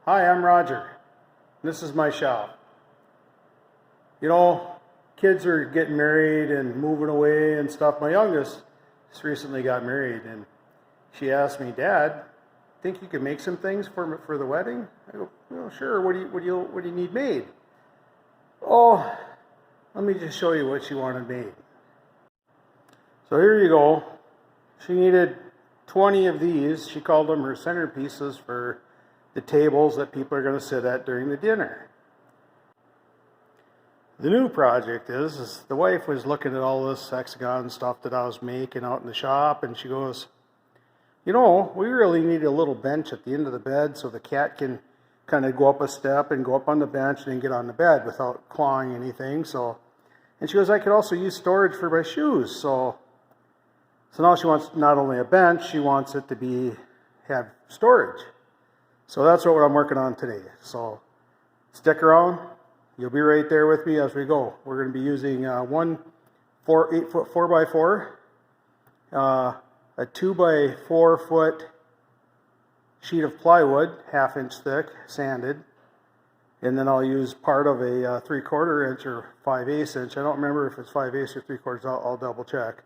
Hi, I'm Roger. This is my shop. You know, kids are getting married and moving away and stuff. My youngest just recently got married, and she asked me, "Dad, think you could make some things for the wedding?" I go, "Well, sure. What do you need made?" "Oh, let me just show you what she wanted made." So here you go. She needed 20 of these. She called them her centerpieces for the tables that people are going to sit at during the dinner. The new project is the wife was looking at all this hexagon stuff that I was making out in the shop, and she goes, "You know, we really need a little bench at the end of the bed so the cat can kind of go up a step and go up on the bench and then get on the bed without clawing anything." And she goes, "I could also use storage for my shoes." So now she wants not only a bench, she wants it to have storage. So that's what I'm working on today. So stick around. You'll be right there with me as we go. We're going to be using one 8-foot 4x4, a 2x4 foot sheet of plywood, 1/2 inch thick, sanded, and then I'll use part of a 3/4 inch or 5/8 inch. I don't remember if it's 5/8 or 3/4. I'll double check.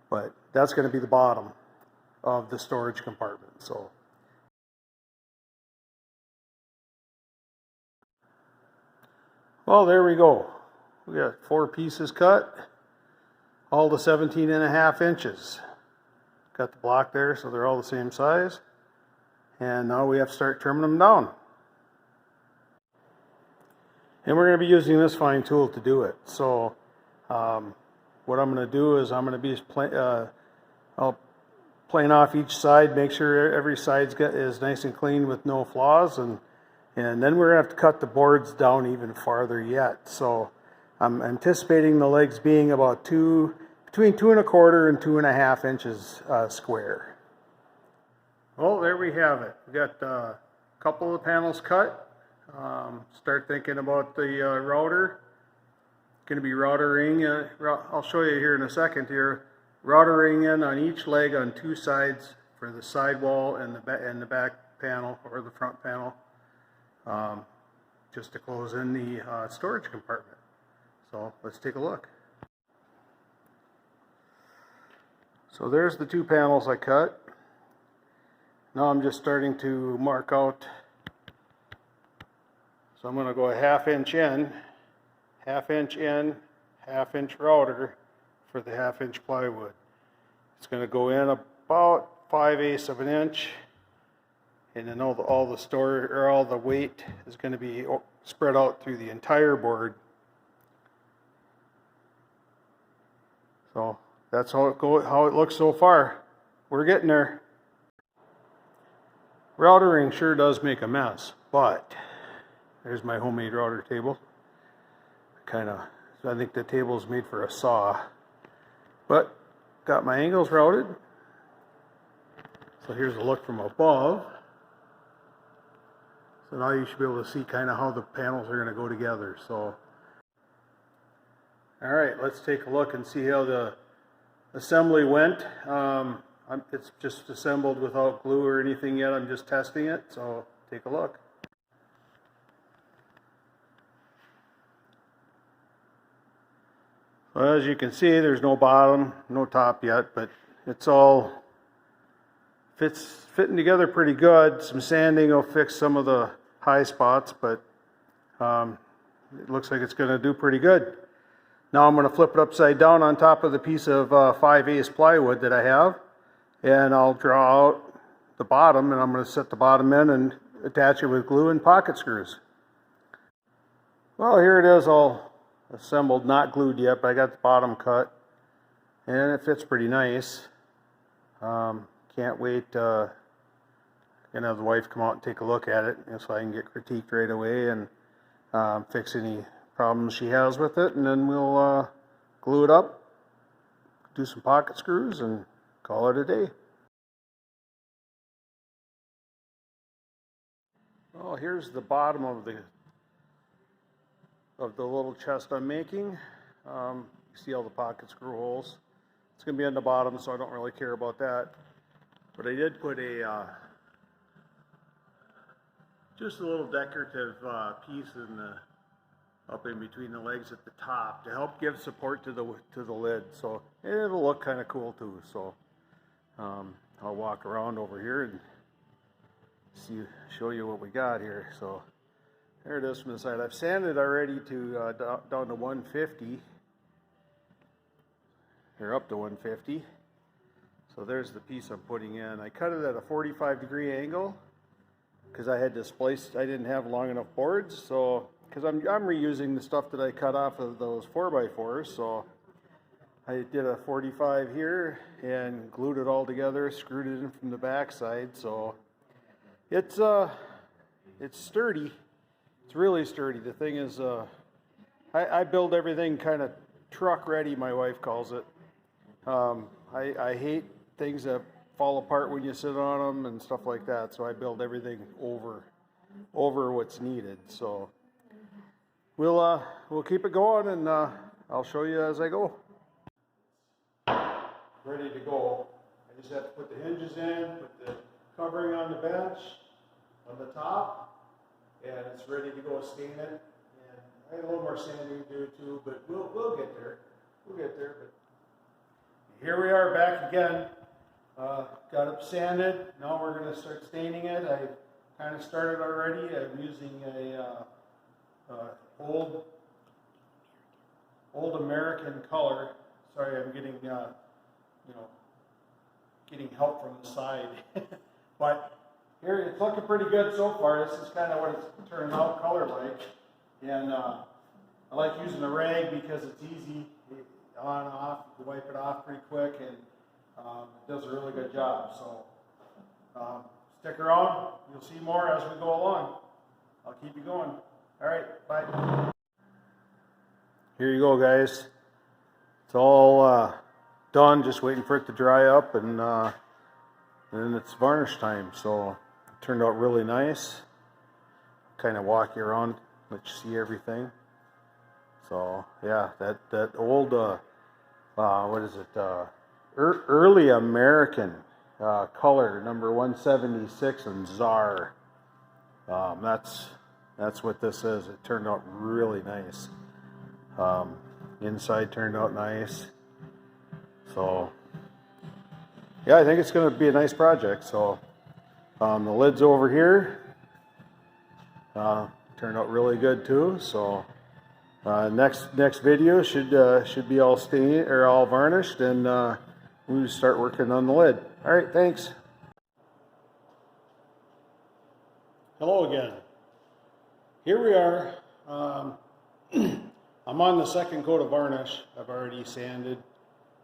But that's going to be the bottom of the storage compartment. So well, there we go. We got 4 pieces cut, all to 17.5 inches. Got the block there, so they're all the same size. And now we have to start trimming them down. And we're going to be using this fine tool to do it. So what I'm going to do is I'm going to be I'll plane off each side, make sure every side is nice and clean with no flaws, and then we're going to have to cut the boards down even farther yet. So I'm anticipating the legs being about between 2 1/4 and 2.5 inches square. Well, there we have it. We got a couple of panels cut. Start thinking about the router. Going to be routering. I'll show you here in a second here. Routering in on each leg on 2 sides for the side wall and the back panel or the front panel, just to close in the storage compartment. So let's take a look. So there's the 2 panels I cut. Now I'm just starting to mark out. So I'm going to go a 1/2 inch in, 1/2 inch in, 1/2 inch router for the 1/2 inch plywood. It's going to go in about 5/8 of an inch, and then all the weight is going to be spread out through the entire board. So that's how it looks so far. We're getting there. Routering sure does make a mess, but there's my homemade router table. I think the table is made for a saw, but got my angles routed. So here's a look from above. So now you should be able to see kind of how the panels are going to go together. So, all right, let's take a look and see how the assembly went. It's just assembled without glue or anything yet. I'm just testing it, so take a look. Well, as you can see, there's no bottom, no top yet, but it's all fitting together pretty good. Some sanding will fix some of the high spots, but it looks like it's going to do pretty good. Now I'm going to flip it upside down on top of the piece of 5/8 plywood that I have, and I'll draw out the bottom, and I'm going to set the bottom in and attach it with glue and pocket screws. Well, here it is all assembled, not glued yet, but I got the bottom cut, and it fits pretty nice. Can't wait to have the wife come out and take a look at it, so I can get critiqued right away and fix any problems she has with it, and then we'll glue it up, do some pocket screws, and call it a day. Well, here's the bottom of the little chest I'm making. You see all the pocket screw holes. It's going to be on the bottom, so I don't really care about that. But I did put a just a little decorative piece in the up in between the legs at the top to help give support to the lid. So it'll look kind of cool too. So I'll walk around over here and show you what we got here. So there it is from the side. I've sanded already to down to 150. Or up to 150. So there's the piece I'm putting in. I cut it at a 45-degree angle because I had displaced. I didn't have long enough boards, so because I'm reusing the stuff that I cut off of those 4x4s. So I did a 45 here and glued it all together, screwed it in from the back side. So it's sturdy. It's really sturdy. The thing is, I build everything kind of truck ready, my wife calls it. I hate things that fall apart when you sit on them and stuff like that, so I build everything over what's needed. So we'll keep it going, and I'll show you as I go. Ready to go. I just have to put the hinges in, put the covering on the bench on the top, and it's ready to go stain it. And I have a little more sanding to do too, but we'll get there. We'll get there. But here we are back again. Got it sanded. Now we're going to start staining it. I kind of started already. I'm using a old American color. Sorry, I'm getting getting help from the side. But here it's looking pretty good so far. This is kind of what it's turned out color like. And I like using a rag because it's easy on and off. You wipe it off pretty quick, and it does a really good job. So stick around. You'll see more as we go along. I'll keep you going. All right, bye. Here you go, guys. It's all done. Just waiting for it to dry up, and then it's varnish time. So it turned out really nice. Kind of walk you around, let you see everything. So yeah, that old what is it? Early American color, number 176 in Czar. That's what this is. It turned out really nice. Inside turned out nice. So yeah, I think it's going to be a nice project. So the lid's over here. Turned out really good too. So next video should be all stained or all varnished, and we'll start working on the lid. All right, thanks. Hello again. Here we are. I'm on the second coat of varnish. I've already sanded.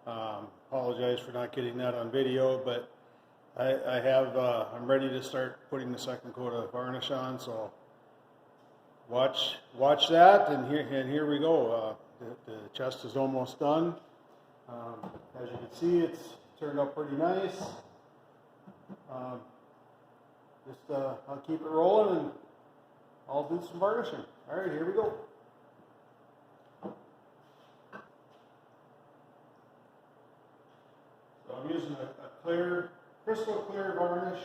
Apologize for not getting that on video, but I'm ready to start putting the second coat of varnish on. So watch that, and here we go. The chest is almost done. As you can see, it's turned out pretty nice. I'll keep it rolling, and I'll do some varnishing. All right, here we go. So I'm using a crystal clear varnish,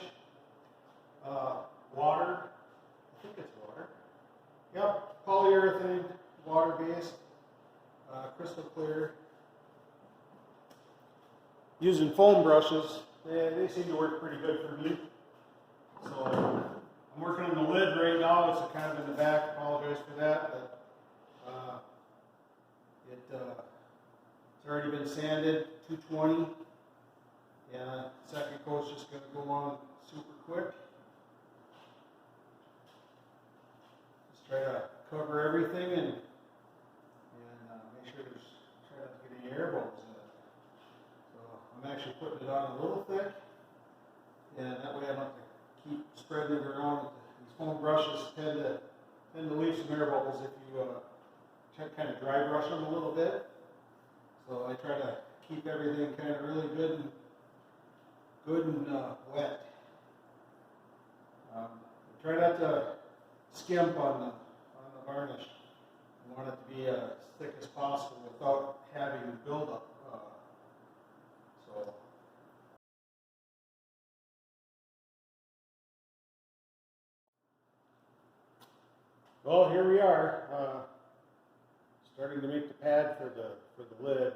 water. I think it's water. Yep, polyurethane, water-based, crystal clear. Using foam brushes, they seem to work pretty good for me. So I'm working on the lid right now. It's kind of in the back. Apologize for that, but it's already been sanded, 220. And second coat's just going to go on super quick. Just try to cover everything and make sure try not to get any air bubbles in it. So I'm actually putting it on a little thick, and that way I don't have to keep spreading it around. These foam brushes tend to leave some air bubbles if you kind of dry brush them a little bit. So I try to keep everything kind of really good and wet. Try not to skimp on the varnish. I want it to be as thick as possible without having buildup. So Well, here we are, starting to make the pad for the lid.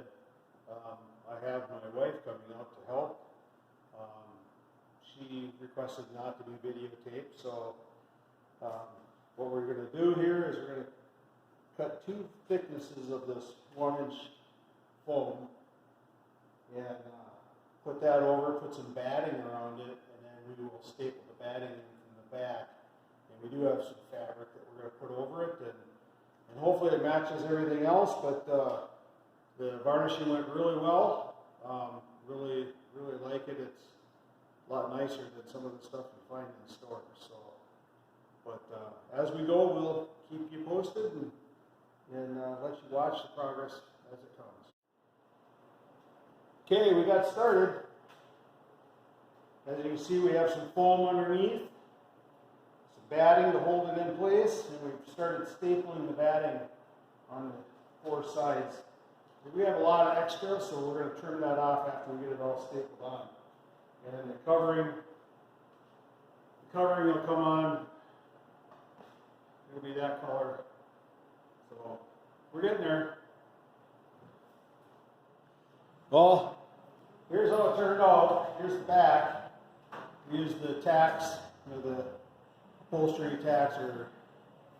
I have my wife coming out to help. She requested not to be videotaped, so what we're going to do here is we're going to cut 2 thicknesses of this 1-inch foam and put that over, put some batting around it, and then we will staple the batting in from the back. And we do have some fabric that we're going to put over it, and hopefully it matches everything else, but the varnishing went really well. Really like it. It's a lot nicer than some of the stuff you find in the stores. So, but as we go, we'll keep you posted and let you watch the progress as it comes. Okay, we got started. As you can see, we have some foam underneath, some batting to hold it in place, and we've started stapling the batting on the 4 sides. We have a lot of extra, so we're going to trim that off after we get it all stapled on. And then the covering will come on. It'll be that color. So we're getting there. Well, here's how it turned out. Here's the back. We used the tacks, the upholstery tacks or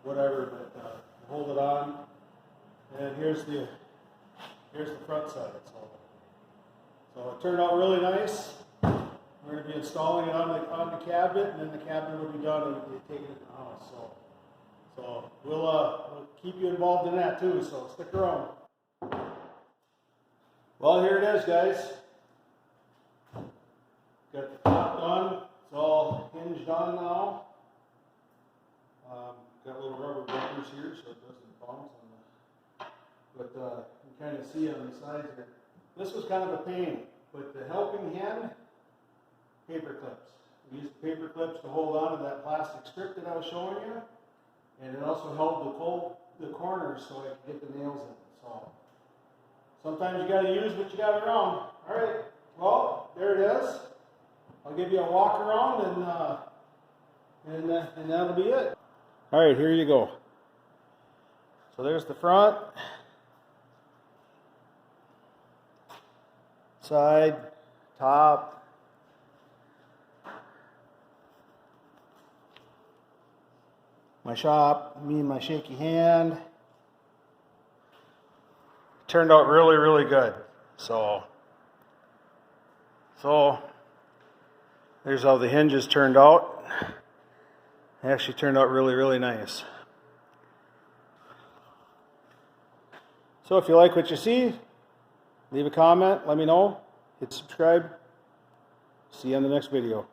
whatever, but hold it on. And here's the front side. So it turned out really nice. We're going to be installing it on the cabinet, and then the cabinet will be done and we'll be taking it to the house. So we'll keep you involved in that too. So stick around. Well, here it is, guys. Got the top done. It's all hinged on now. Got little rubber bumpers here so it doesn't bounce on the. But you can kind of see on the sides here. This was kind of a pain, but the helping hand, paper clips. We used paper clips to hold on to that plastic strip that I was showing you, and it also held the corners so I could get the nails in. So sometimes you got to use what you got around. All right, well, there it is. I'll give you a walk around, and that'll be it. All right, here you go. So there's the front, side, top. My shop, me and my shaky hand. Turned out really good. So there's how the hinges turned out. They actually turned out really nice. So if you like what you see, leave a comment, let me know, hit subscribe. See you on the next video.